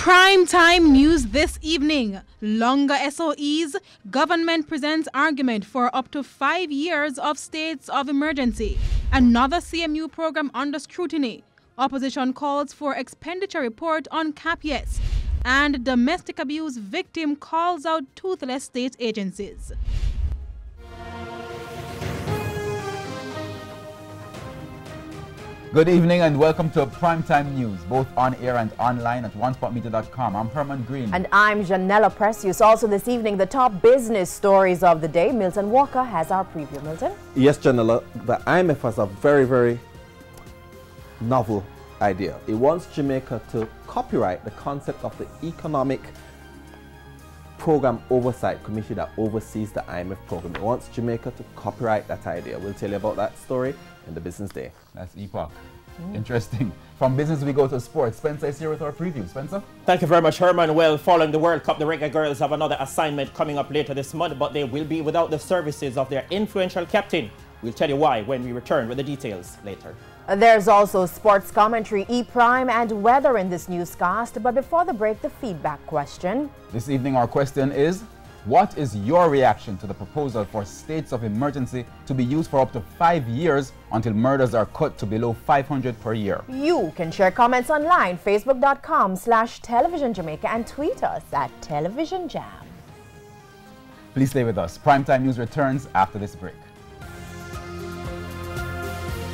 Primetime news this evening. Longer SOEs. Government presents argument for up to 5 years of states of emergency. Another CMU program under scrutiny. Opposition calls for expenditure report on CAPES. And domestic abuse victim calls out toothless state agencies. Good evening and welcome to Primetime News, both on air and online at onespotmedia.com. I'm Herman Green. And I'm Janella Precious. Also this evening, the top business stories of the day. Milton Walker has our preview. Milton? Yes, Janella, the IMF has a very novel idea. It wants Jamaica to copyright the concept of the Economic Program Oversight Committee that oversees the IMF program. It wants Jamaica to copyright that idea. We'll tell you about that story in the Business Day. That's Epoch. Interesting. From business, we go to sports. Spencer is here with our preview. Spencer? Thank you very much, Herman. Well, following the World Cup, the Reggae Girls have another assignment coming up later this month, but they will be without the services of their influential captain. We'll tell you why when we return with the details later. There's also sports commentary, E-Prime, and weather in this newscast. But before the break, the feedback question. This evening, our question is, what is your reaction to the proposal for states of emergency to be used for up to 5 years until murders are cut to below 500 per year? You can share comments online, facebook.com/Television Jamaica, and tweet us at Television Jam. Please stay with us. Primetime News returns after this break.